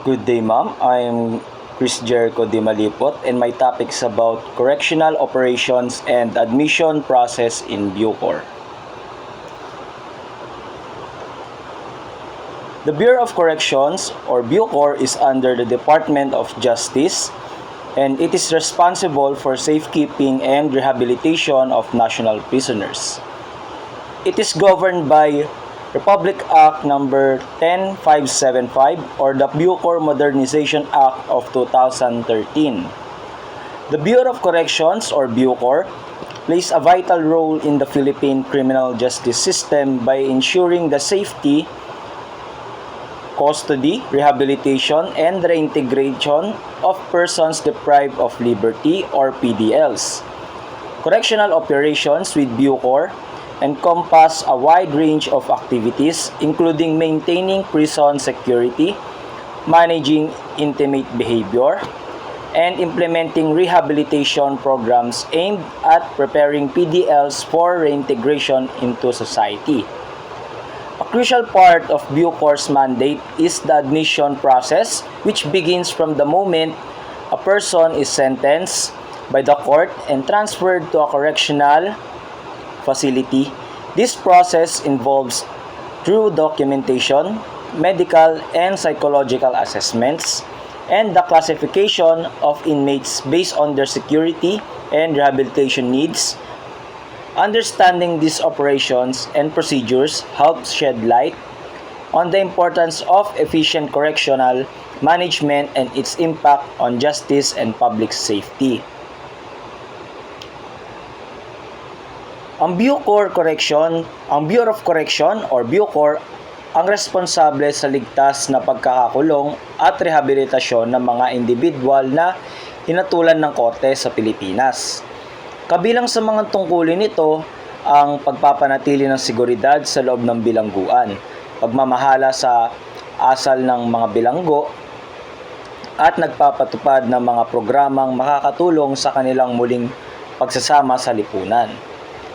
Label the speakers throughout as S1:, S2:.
S1: Good day, ma'am. I'm Chris Jericho de Malipot, and my topic is about correctional operations and admission process in Bucor. The Bureau of Corrections, or Bucor, is under the Department of Justice, and it is responsible for safekeeping and rehabilitation of national prisoners. It is governed by Republic Act number 10575 or the Bucor Modernization Act of 2013. The Bureau of Corrections or Bucor plays a vital role in the Philippine criminal justice system by ensuring the safety, custody, rehabilitation, and reintegration of persons deprived of liberty or PDLs. Correctional operations with Bucor encompass a wide range of activities including maintaining prison security, managing intimate behavior, and implementing rehabilitation programs aimed at preparing PDLs for reintegration into society. A crucial part of Bucor's mandate is the admission process, which begins from the moment a person is sentenced by the court and transferred to a correctional facility. This process involves through documentation, medical and psychological assessments, and the classification of inmates based on their security and rehabilitation needs. Understanding these operations and procedures helps shed light on the importance of efficient correctional management and its impact on justice and public safety. Ang Bureau of Correction or Bucor ang responsable sa ligtas na pagkakakulong at rehabilitasyon ng mga individual na hinatulan ng korte sa Pilipinas. Kabilang sa mga tungkulin nito ang pagpapanatili ng seguridad sa loob ng bilangguan, pagmamahala sa asal ng mga bilanggo, at nagpapatupad ng mga programang makakatulong sa kanilang muling pagsasama sa lipunan.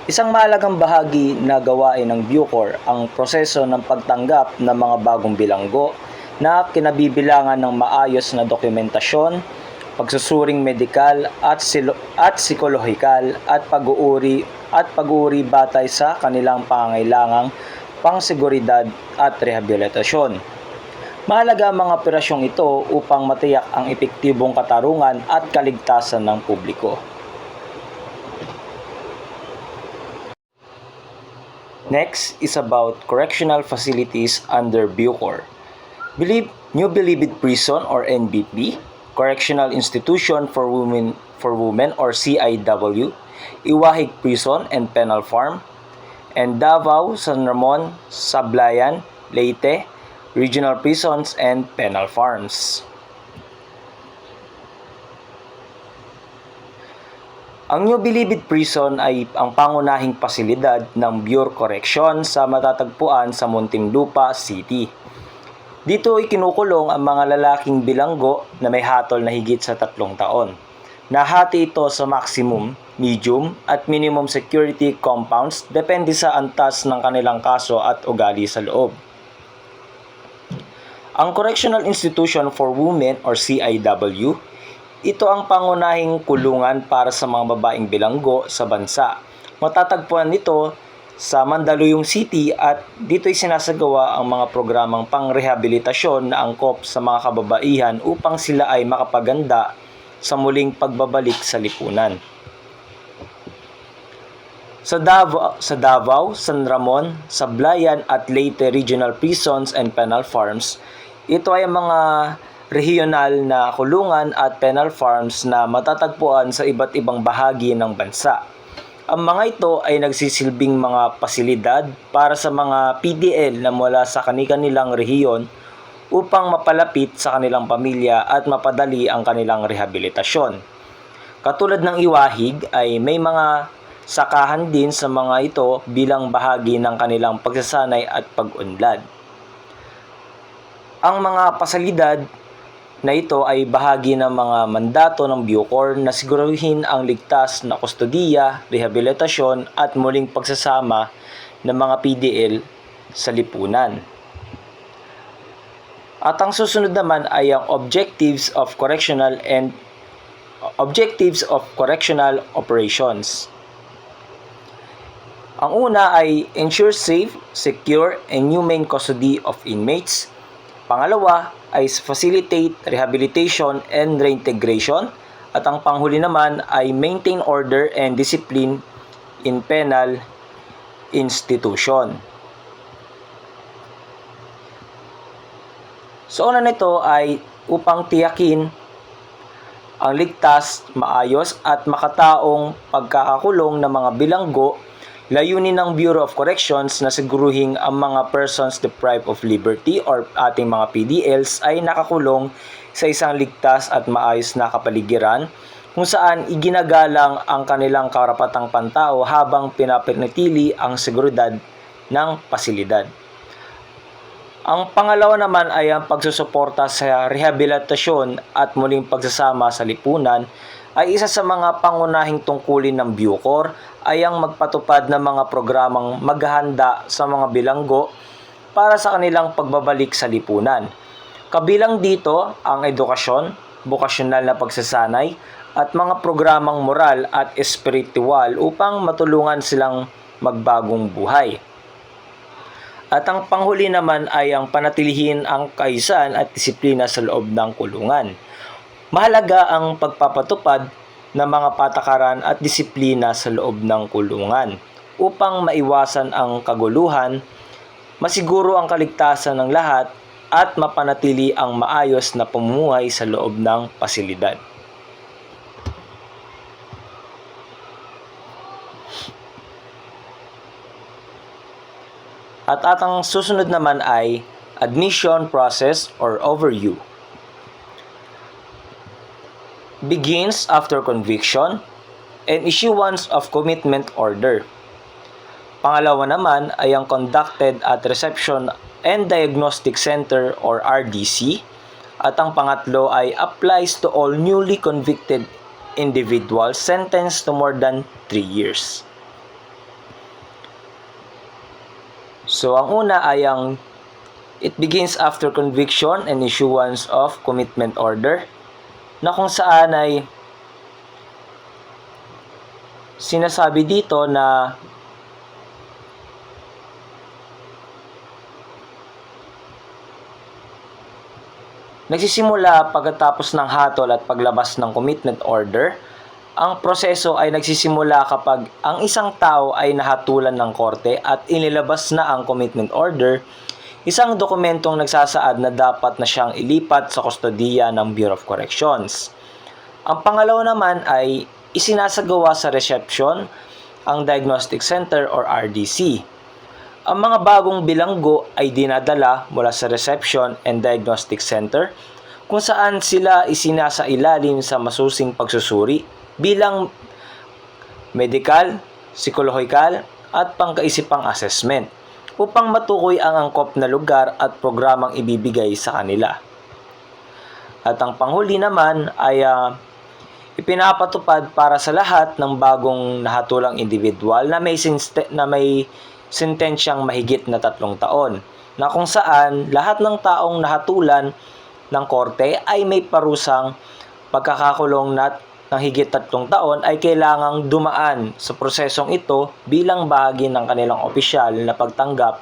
S1: Isang mahalagang bahagi na gawain ng Bucor ang proseso ng pagtanggap ng mga bagong bilanggo na kinabibilangan ng maayos na dokumentasyon, pagsusuring medikal at psikolohikal at pag-uuri batay sa kanilang pangangailangang pangseguridad at rehabilitasyon. Mahalaga ang mga operasyong ito upang matiyak ang epektibong katarungan at kaligtasan ng publiko. Next is about correctional facilities under Bucor. New Bilibid Prison or NBP, Correctional Institution for Women or CIW, Iwahig Prison and Penal Farm, and Davao, San Ramon, Sablayan, Leyte, Regional Prisons and Penal Farms. Ang New Bilibid Prison ay ang pangunahing pasilidad ng Bureau of Corrections sa matatagpuan sa Muntinlupa City. Dito ay kinukulong ang mga lalaking bilanggo na may hatol na higit sa 3 taon. Nahati ito sa maximum, medium at minimum security compounds depende sa antas ng kanilang kaso at ugali sa loob. Ang Correctional Institution for Women or CIW, ito ang pangunahing kulungan para sa mga babaeng bilanggo sa bansa. Matatagpuan nito sa Mandaluyong City at dito ay sinasagawa ang mga programang pangrehabilitasyon na angkop sa mga kababaihan upang sila ay makapaganda sa muling pagbabalik sa lipunan. Sa Davao, San Ramon, Sablayan at Leyte Regional Prisons and Penal Farms, ito ay mga regional na kulungan at penal farms na matatagpuan sa iba't ibang bahagi ng bansa. Ang mga ito ay nagsisilbing mga pasilidad para sa mga PDL na mula sa kanilang rehiyon upang mapalapit sa kanilang pamilya at mapadali ang kanilang rehabilitasyon. Katulad ng Iwahig ay may mga sakahan din sa mga ito bilang bahagi ng kanilang pagsasanay at pag-unlad. Ang mga pasilidad na ito ay bahagi ng mga mandato ng Bucor na siguruhin ang ligtas na kustodiya, rehabilitasyon at muling pagsasama ng mga PDL sa lipunan. At ang susunod naman ay ang objectives of correctional operations. Ang una ay ensure safe, secure, and humane custody of inmates. Pangalawa ay facilitate rehabilitation and reintegration. At ang panghuli naman ay maintain order and discipline in penal institution. So una nito ay upang tiyakin ang ligtas, maayos at makataong pagkakakulong ng mga bilanggo. Layunin ng Bureau of Corrections na siguruhin ang mga persons deprived of liberty or ating mga PDLs ay nakakulong sa isang ligtas at maayos na kapaligiran kung saan iginagalang ang kanilang karapatang pantao habang pinapanatili ang seguridad ng pasilidad. Ang pangalawa naman ay ang pagsusuporta sa rehabilitasyon at muling pagsasama sa lipunan ay isa sa mga pangunahing tungkulin ng Bucor ay ang magpatupad ng mga programang maghahanda sa mga bilanggo para sa kanilang pagbabalik sa lipunan. Kabilang dito ang edukasyon, bokasyonal na pagsasanay at mga programang moral at espiritual upang matulungan silang magbagong buhay. At ang panghuli naman ay ang panatilihin ang kaayusan at disiplina sa loob ng kulungan. Mahalaga ang pagpapatupad ng mga patakaran at disiplina sa loob ng kulungan upang maiwasan ang kaguluhan, masiguro ang kaligtasan ng lahat at mapanatili ang maayos na pamumuhay sa loob ng pasilidad. At ang susunod naman ay admission process or overview. Begins after conviction and issuance of commitment order. Pangalawa naman ay ang conducted at Reception and Diagnostic Center or RDC. At ang pangatlo ay applies to all newly convicted individuals sentenced to more than 3 years. So ang una ay ang it begins after conviction and issuance of commitment order, na kung saan ay sinasabi dito na nagsisimula pagkatapos ng hatol at paglabas ng commitment order. Ang proseso ay nagsisimula kapag ang isang tao ay nahatulan ng korte at inilabas na ang commitment order, isang dokumentong nagsasaad na dapat na siyang ilipat sa kustodiya ng Bureau of Corrections. Ang pangalawa naman ay isinasagawa sa reception, ang Diagnostic Center or RDC. Ang mga bagong bilanggo ay dinadala mula sa Reception and Diagnostic Center kung saan sila isinasailalim sa masusing pagsusuri bilang medical, psikolohikal at pangkaisipang assessment upang matukoy ang angkop na lugar at programang ibibigay sa kanila. At ang panghuli naman ay ipinapatupad para sa lahat ng bagong nahatulang individual na may sentensyang mahigit na 3 taon, na kung saan lahat ng taong nahatulan ng korte ay may parusang pagkakakulong ng higit 3 taon ay kailangang dumaan sa prosesong ito bilang bahagi ng kanilang opisyal na pagtanggap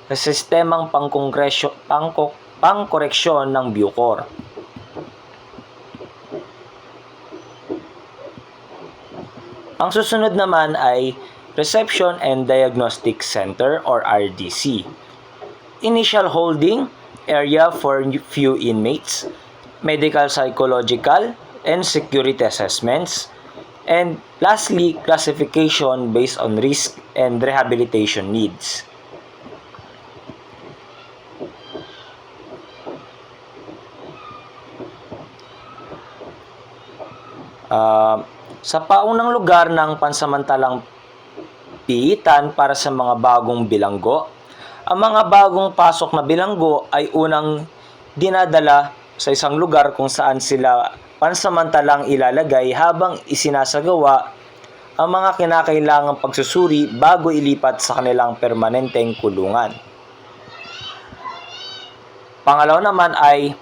S1: sa sistemang pangkoreksyon ng Bucor. Ang susunod naman ay Reception and Diagnostic Center or RDC. Initial holding area for few inmates, medical, psychological, and security assessments, and lastly, classification based on risk and rehabilitation needs. Sa paunang lugar ng pansamantalang piitan para sa mga bagong bilanggo, ang mga bagong pasok na bilanggo ay unang dinadala sa isang lugar kung saan sila pansamantalang ilalagay habang isinasagawa ang mga kinakailangang pagsusuri bago ilipat sa kanilang permanenteng kulungan. Pangalawa naman ay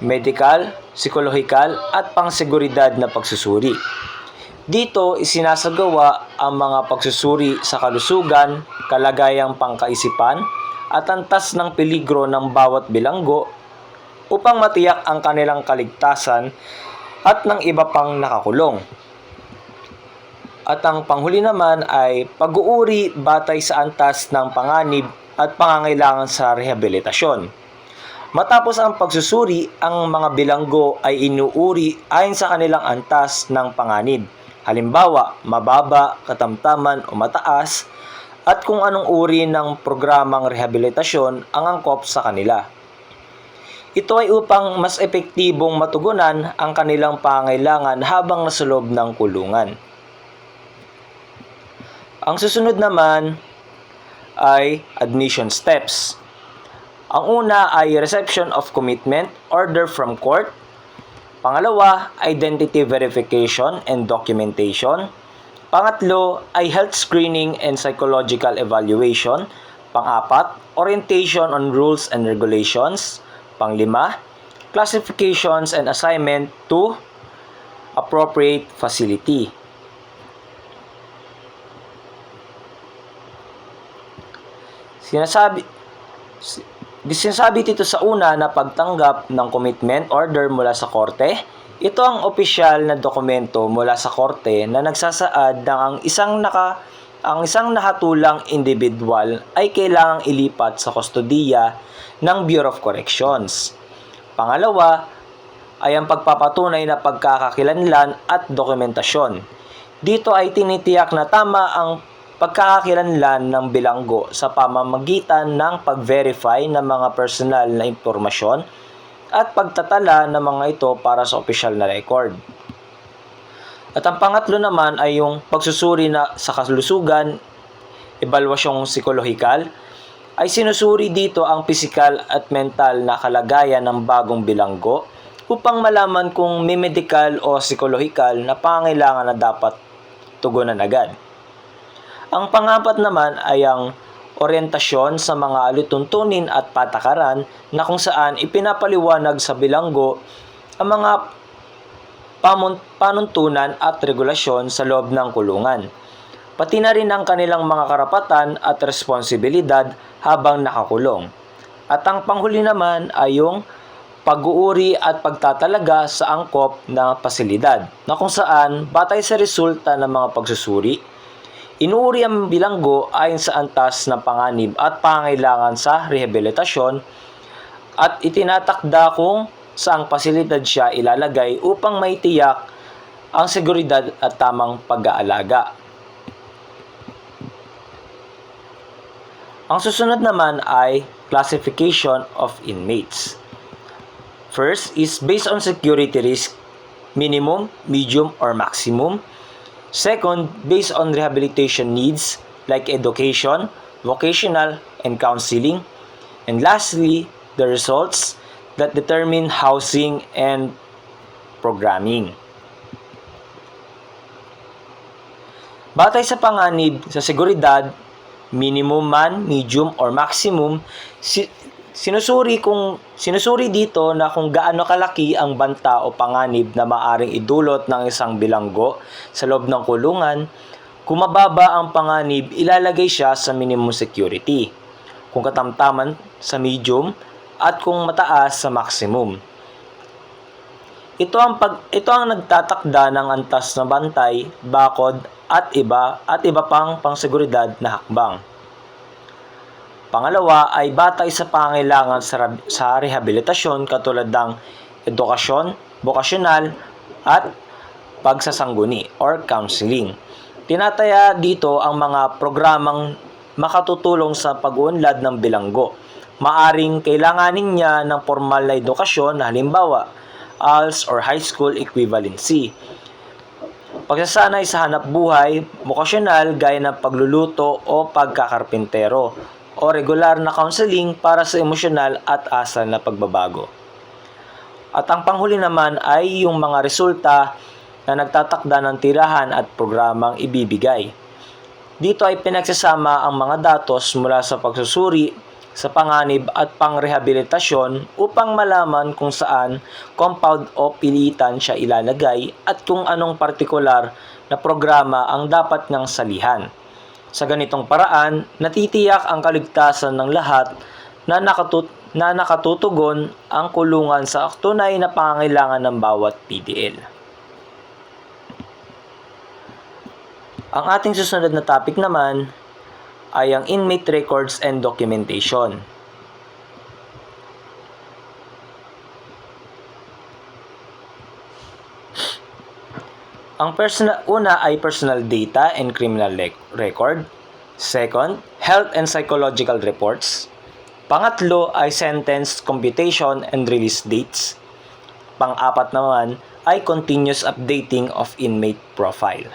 S1: medical, psikolohikal at pangseguridad na pagsusuri. Dito isinasagawa ang mga pagsusuri sa kalusugan, kalagayang pangkaisipan at antas ng peligro ng bawat bilanggo upang matiyak ang kanilang kaligtasan at ng iba pang nakakulong. At ang panghuli naman ay pag-uuri batay sa antas ng panganib at pangangailangan sa rehabilitasyon. Matapos ang pagsusuri, ang mga bilanggo ay inuuri ayon sa kanilang antas ng panganib. Halimbawa, mababa, katamtaman o mataas, at kung anong uri ng programang rehabilitasyon ang angkop sa kanila. Ito ay upang mas epektibong matugunan ang kanilang pangangailangan habang nasa loob ng kulungan. Ang susunod naman ay admission steps. Ang una ay reception of commitment, order from court. Pangalawa, identity verification and documentation. Pangatlo ay health screening and psychological evaluation. Pang-apat, orientation on rules and regulations. Panglima, classifications and assignment to appropriate facility. Sinasabi dito sa una na pagtanggap ng commitment order mula sa korte. Ito ang opisyal na dokumento mula sa korte na nagsasaad na ang isang nakatulang individual ay kailangang ilipat sa kustodiya ng Bureau of Corrections. Pangalawa ay ang pagpapatunay na pagkakakilanlan at dokumentasyon. Dito ay tinitiyak na tama ang pagkakakilanlan ng bilanggo sa pamamagitan ng pag-verify ng mga personal na impormasyon at pagtatala ng mga ito para sa opisyal na record. At ang pangatlo naman ay yung pagsusuri na sa kalusugan, ebalwasyong psikolohikal, ay sinusuri dito ang pisikal at mental na kalagayan ng bagong bilanggo upang malaman kung may medical o psikolohikal na pangangailangan na dapat tugunan agad. Ang pangapat naman ay ang orientasyon sa mga alituntunin at patakaran na kung saan ipinapaliwanag sa bilanggo ang mga panuntunan at regulasyon sa loob ng kulungan, pati na rin ang kanilang mga karapatan at responsibilidad habang nakakulong. At ang panghuli naman ay yung pag-uuri at pagtatalaga sa angkop na pasilidad na kung saan batay sa resulta ng mga pagsusuri, inuuri ang bilanggo ayon sa antas ng panganib at pangangailangan sa rehabilitasyon at itinatakda kung saang pasilidad siya ilalagay upang maitiyak ang seguridad at tamang pag-aalaga. Ang susunod naman ay classification of inmates. First is based on security risk, minimum, medium, or maximum. Second, based on rehabilitation needs like education, vocational, and counseling. And lastly, the results that determine housing and programming. Batay sa panganib sa seguridad, minimum man, medium, or maximum, sinusuri dito na kung gaano kalaki ang banta o panganib na maaring idulot ng isang bilanggo sa loob ng kulungan. Kung mababa ang panganib, ilalagay siya sa minimum security. Kung katamtaman, sa medium, at kung mataas, sa maximum. Ito ang nagtatakda ng antas na bantay, bakod at iba pang pangseguridad na hakbang. Pangalawa ay batay sa pangangailangan sa rehabilitasyon katulad ng edukasyon, vocational, at pagsasangguni or counseling. Tinataya dito ang mga programang makatutulong sa pag-uunlad ng bilanggo. Maaring kailanganin niya ng formal na edukasyon, halimbawa, ALS or high school equivalency. Pagsasanay sa hanap buhay, vocational gaya ng pagluluto o pagkakarpintero, o regular na counseling para sa emosyonal at asal na pagbabago. At ang panghuli naman ay yung mga resulta na nagtatakda ng tirahan at programang ibibigay. Dito ay pinagsasama ang mga datos mula sa pagsusuri sa panganib at pangrehabilitasyon upang malaman kung saan compound o pilitan siya ilalagay at kung anong partikular na programa ang dapat niyang salihan. Sa ganitong paraan, natitiyak ang kaligtasan ng lahat na nakatutugon ang kulungan sa tunay na pangangailangan ng bawat PDL. Ang ating susunod na topic naman ay ang inmate records and documentation. Ang una ay personal data and criminal record. Second, health and psychological reports. Pangatlo ay sentence computation and release dates. Pang-apat naman ay continuous updating of inmate profile.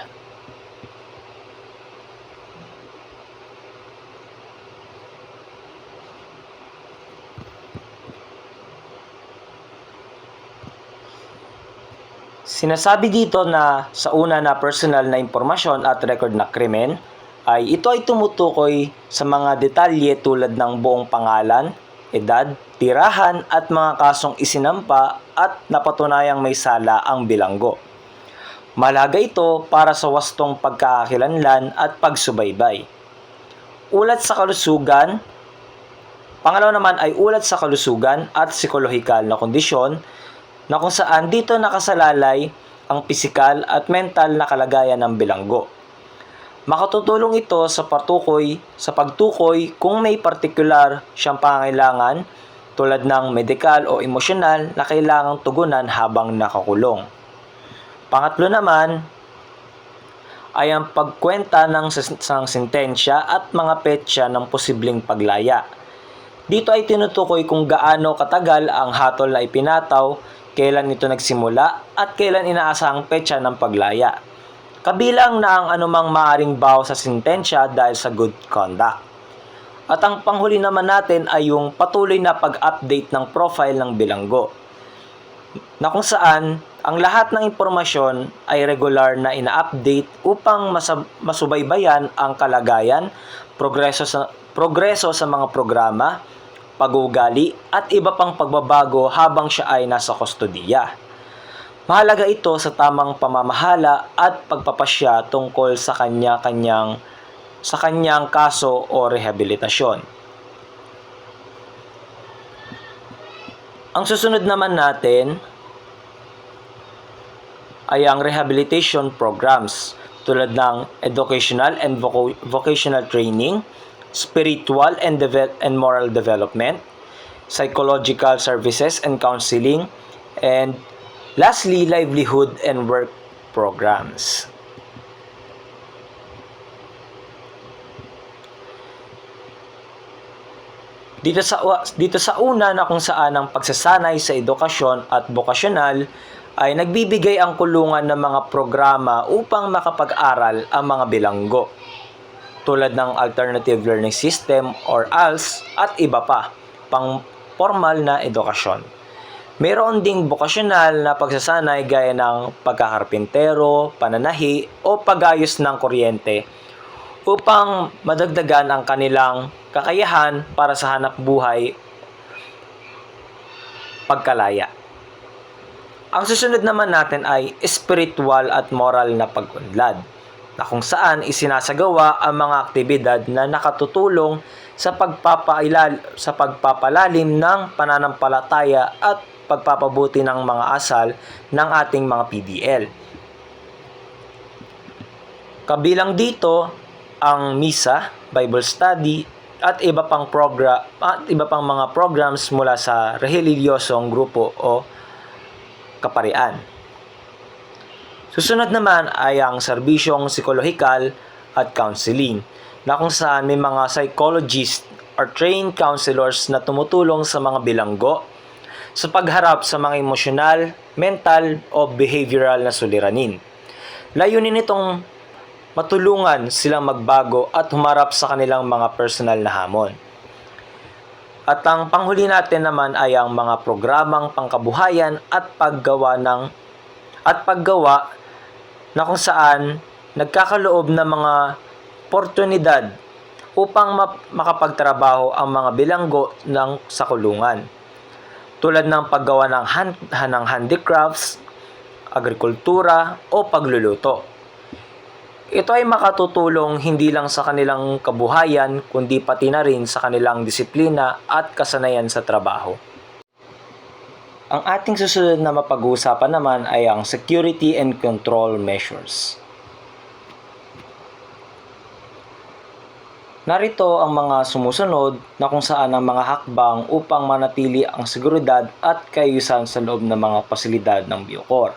S1: Sinasabi dito na sa una na personal na impormasyon at record na krimen ay ito ay tumutukoy sa mga detalye tulad ng buong pangalan, edad, tirahan at mga kasong isinampa at napatunayang may sala ang bilanggo. Mahalaga ito para sa wastong pagkakakilanlan at pagsubaybay. Ulat sa kalusugan. Pangalawa naman ay ulat sa kalusugan at psikolohikal na kondisyon na kung saan dito nakasalalay ang pisikal at mental na kalagayan ng bilanggo. Makatutulong ito sa pagtukoy kung may partikular siyang pangangailangan tulad ng medikal o emosyonal na kailangang tugunan habang nakakulong. Pangatlo naman ay ang pagkwenta ng sentensya at mga petsa ng posibleng paglaya. Dito ay tinutukoy kung gaano katagal ang hatol na ipinataw, kailan ito nagsimula at kailan inaasahang petsa ng paglaya. Kabilang na ang anumang maaring bawas sa sentensya dahil sa good conduct. At ang panghuli naman natin ay yung patuloy na pag-update ng profile ng bilanggo, na kung saan ang lahat ng impormasyon ay regular na ina-update upang masubaybayan ang kalagayan, progreso sa mga programa, pag-uugali at iba pang pagbabago habang siya ay nasa kustodiya. Mahalaga ito sa tamang pamamahala at pagpapasya tungkol sa kanyang kaso o rehabilitasyon. Ang susunod naman natin ay ang rehabilitation programs tulad ng educational and vocational training, spiritual and moral development, psychological services and counseling, and lastly, livelihood and work programs. Dito sa una na kung saan ang pagsasanay sa edukasyon at bokasyonal ay nagbibigay ang kulungan ng mga programa upang makapag-aral ang mga bilanggo, tulad ng Alternative Learning System or ALS at iba pa, pang formal na edukasyon. Mayroon ding bokasyonal na pagsasanay gaya ng pagkakarpintero, pananahi o pag-ayos ng kuryente upang madagdagan ang kanilang kakayahan para sa hanap buhay pagkalaya. Ang susunod naman natin ay spiritual at moral na pag-unlad, na kung saan isinasagawa ang mga aktibidad na nakatutulong sa pagpapalalim ng pananampalataya at pagpapabuti ng mga asal ng ating mga PDL. Kabilang dito ang misa, Bible study, at iba pang mga programs mula sa relihiyosong grupo o kaparian. Susunod naman ay ang serbisyong psikolohikal at counseling, na kung saan may mga psychologists or trained counselors na tumutulong sa mga bilanggo sa pagharap sa mga emosyonal, mental o behavioral na suliranin. Layunin nitong matulungan silang magbago at humarap sa kanilang mga personal na hamon. At ang panghuli natin naman ay ang mga programang pangkabuhayan at paggawa na kung saan nagkakaloob ng mga oportunidad upang makapagtrabaho ang mga bilanggo sa kulungan, tulad ng paggawa ng handicrafts, agrikultura o pagluluto. Ito ay makatutulong hindi lang sa kanilang kabuhayan kundi pati na rin sa kanilang disiplina at kasanayan sa trabaho. Ang ating susunod na mapag-uusapan naman ay ang security and control measures. Narito ang mga sumusunod na kung saan ang mga hakbang upang manatili ang seguridad at kaayusan sa loob ng mga pasilidad ng Bucor.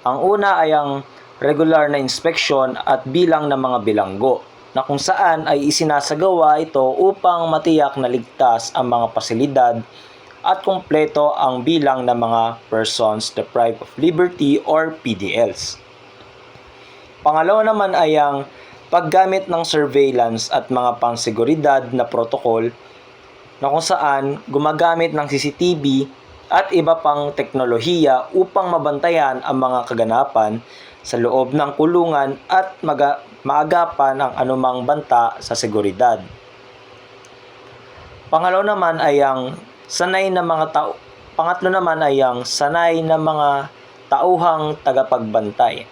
S1: Ang una ay ang regular na inspeksyon at bilang ng mga bilanggo, na kung saan ay isinasagawa ito upang matiyak na ligtas ang mga pasilidad at kumpleto ang bilang ng mga persons deprived of liberty or PDLs. Pangalawa naman ay ang paggamit ng surveillance at mga pangseguridad na protocol, na kung saan gumagamit ng CCTV at iba pang teknolohiya upang mabantayan ang mga kaganapan sa loob ng kulungan at maagapan ang anumang banta sa seguridad. Pangatlo naman ay ang sanay na mga tauhang tagapagbantay.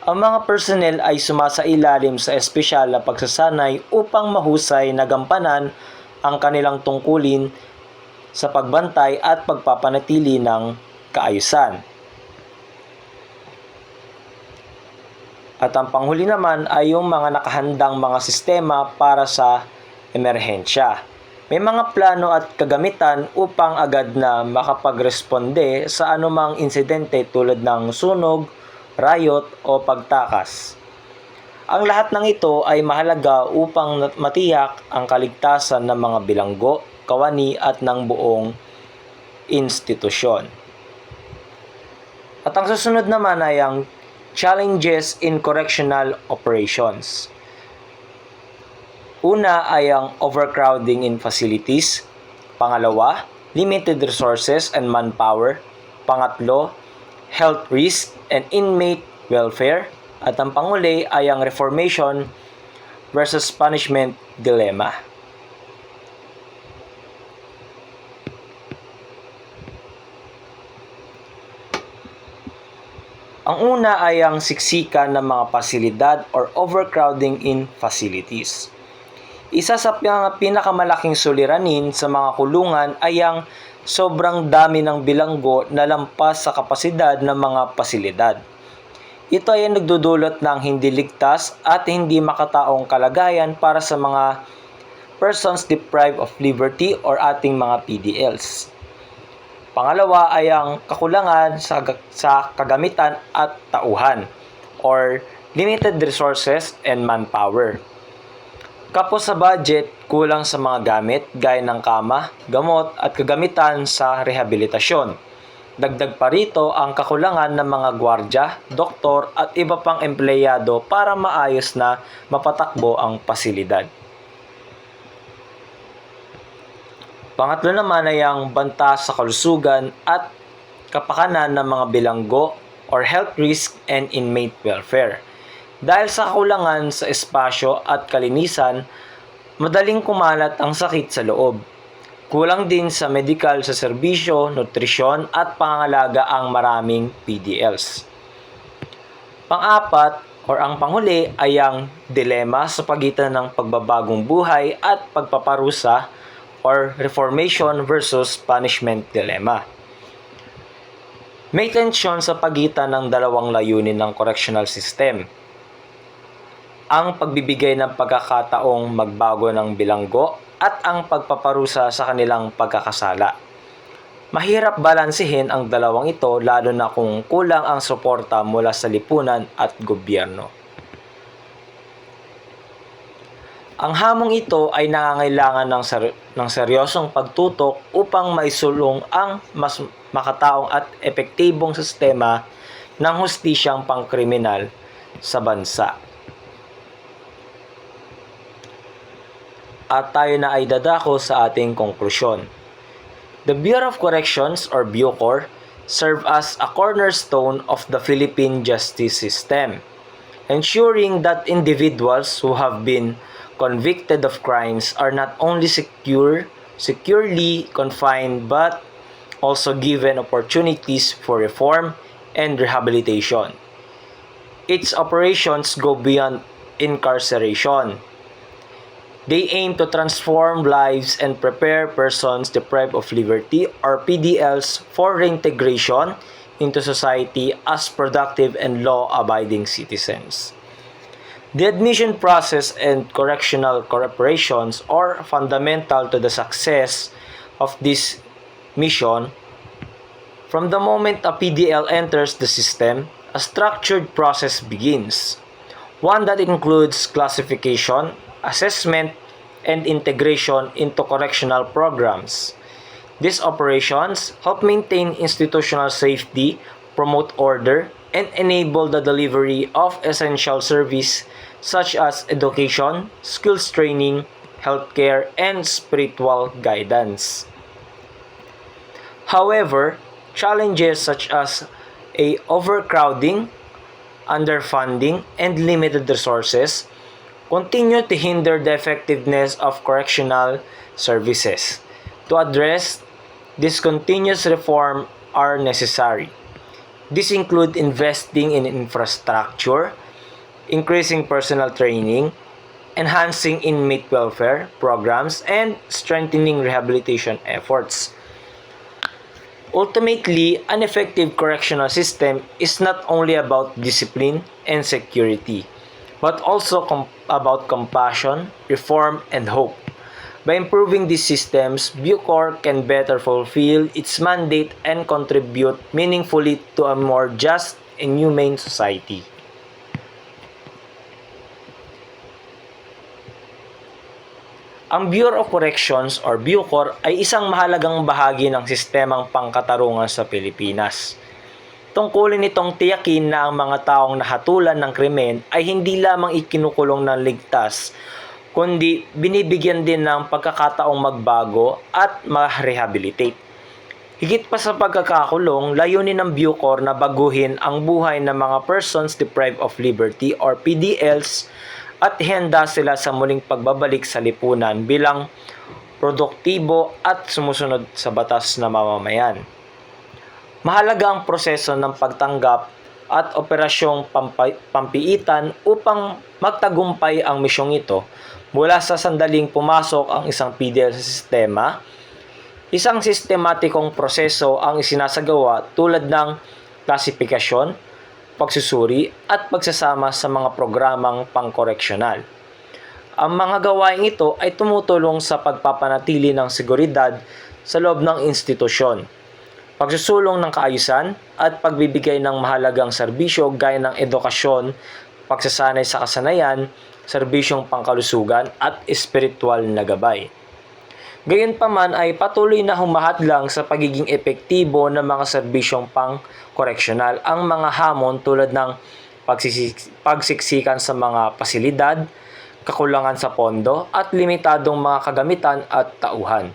S1: Ang mga personnel ay sumasailalim sa espesyal na pagsasanay upang mahusay na gampanan ang kanilang tungkulin sa pagbantay at pagpapanatili ng kaayusan. At ang panghuli naman ay yung mga nakahandang mga sistema para sa emerhensya. May mga plano at kagamitan upang agad na makapagresponde sa anumang insidente tulad ng sunog, riot o pagtakas. Ang lahat ng ito ay mahalaga upang matiyak ang kaligtasan ng mga bilanggo, kawani at ng buong institusyon. At ang susunod naman ay ang challenges in correctional operations. Una ay ang overcrowding in facilities. Pangalawa, limited resources and manpower. Pangatlo, health risk and inmate welfare. At ang panghuli ay ang reformation versus punishment dilemma. Ang una ay ang siksikan ng mga pasilidad or overcrowding in facilities. Isa sa pinakamalaking suliranin sa mga kulungan ay ang sobrang dami ng bilanggo na lampas sa kapasidad ng mga pasilidad. Ito ay nagdudulot ng hindi ligtas at hindi makataong kalagayan para sa mga persons deprived of liberty or ating mga PDLs. Pangalawa ay ang kakulangan sa kagamitan at tauhan or limited resources and manpower. Kapos sa budget, kulang sa mga gamit gaya ng kama, gamot at kagamitan sa rehabilitasyon. Dagdag pa rito ang kakulangan ng mga gwardya, doktor at iba pang empleyado para maayos na mapatakbo ang pasilidad. Pangatlo naman ay ang banta sa kalusugan at kapakanan ng mga bilanggo or health risk and inmate welfare. Dahil sa kakulangan sa espasyo at kalinisan, madaling kumalat ang sakit sa loob. Kulang din sa medical sa serbisyo, nutrisyon at pangangalaga ang maraming PDLs. Pang-apat or ang panghuli ay ang dilema sa pagitan ng pagbabagong buhay at pagpaparusa or reformation versus punishment dilemma. May tensyon sa pagitan ng dalawang layunin ng correctional system. Ang pagbibigay ng pagkakataong magbago ng bilanggo at ang pagpaparusa sa kanilang pagkakasala. Mahirap balansehin ang dalawang ito lalo na kung kulang ang suporta mula sa lipunan at gobyerno. Ang hamong ito ay nangangailangan ng seryosong pagtutok upang maisulong ang mas makataong at epektibong sistema ng hustisyang pangkriminal sa bansa. At tayo na ay dadako sa ating konklusyon. The Bureau of Corrections or Bucor serve as a cornerstone of the Philippine justice system, ensuring that individuals who have been convicted of crimes are not only securely confined but also given opportunities for reform and rehabilitation. Its operations go beyond incarceration. They aim to transform lives and prepare persons deprived of liberty or PDLs for reintegration into society as productive and law-abiding citizens. The admission process and correctional corporations are fundamental to the success of this mission. From the moment a PDL enters the system, a structured process begins, one that includes classification, assessment, and integration into correctional programs. These operations help maintain institutional safety, promote order, and enable the delivery of essential service such as education, skills training, healthcare, and spiritual guidance. However, challenges such as overcrowding, underfunding, and limited resources continue to hinder the effectiveness of correctional services. To address this, continuous reform are necessary. These include investing in infrastructure, increasing personnel training, enhancing inmate welfare programs, and strengthening rehabilitation efforts. Ultimately, an effective correctional system is not only about discipline and security, but also about compassion, reform, and hope. By improving these systems, Bucor can better fulfill its mandate and contribute meaningfully to a more just and humane society. Ang Bureau of Corrections or Bucor ay isang mahalagang bahagi ng sistemang pangkatarungan sa Pilipinas. Tungkulin nitong tiyakin na ang mga taong nahatulan ng krimen ay hindi lamang ikinukulong ng ligtas, kundi binibigyan din ng pagkakataong magbago at ma-rehabilitate. Higit pa sa pagkakakulong, layunin ng Bucor na baguhin ang buhay ng mga persons deprived of liberty or PDLs at ihanda sila sa muling pagbabalik sa lipunan bilang produktibo at sumusunod sa batas na mamamayan. Mahalaga ang proseso ng pagtanggap at operasyong pampiitan upang magtagumpay ang misyong ito mula sa sandaling pumasok ang isang PDL sa sistema. Isang sistematikong proseso ang isinasagawa tulad ng klasifikasyon, pagsusuri at pagsasama sa mga programang pangkoreksyonal. Ang mga gawaing ito ay tumutulong sa pagpapanatili ng seguridad sa loob ng institusyon, pagsusulong ng kaayusan at pagbibigay ng mahalagang serbisyo gaya ng edukasyon, pagsasanay sa kasanayan, serbisyong pangkalusugan at espiritual na gabay. Gayunpaman ay patuloy na humahadlang sa pagiging epektibo ng mga serbisyong pang-koreksyonal ang mga hamon tulad ng pagsiksikan sa mga pasilidad, kakulangan sa pondo at limitadong mga kagamitan at tauhan.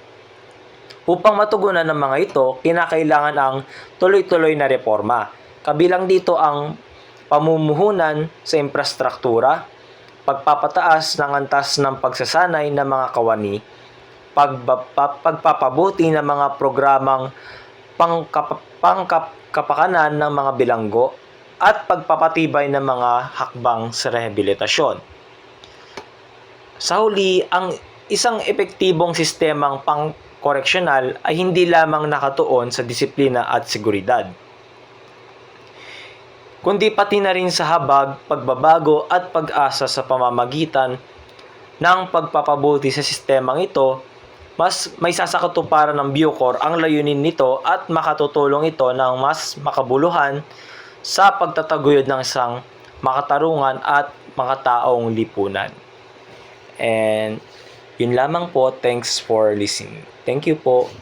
S1: Upang matugunan ng mga ito, kinakailangan ang tuloy-tuloy na reforma. Kabilang dito ang pamumuhunan sa infrastruktura, pagpapataas ng antas ng pagsasanay ng mga kawani, pagpapabuti ng mga programang pangkapakanan ng mga bilanggo, at pagpapatibay ng mga hakbang sa rehabilitasyon. Sa huli, ang isang epektibong sistemang pangkoreksyonal ay hindi lamang nakatuon sa disiplina at seguridad, kundi pati na rin sa habag, pagbabago at pag-asa sa pamamagitan ng pagpapabuti sa sistemang ito. Mas may sasakatuparan ng Bucor ang layunin nito at makatutulong ito ng mas makabuluhan sa pagtataguyod ng isang makatarungan at makataong lipunan. And yun lamang po. Thanks for listening. Thank you po.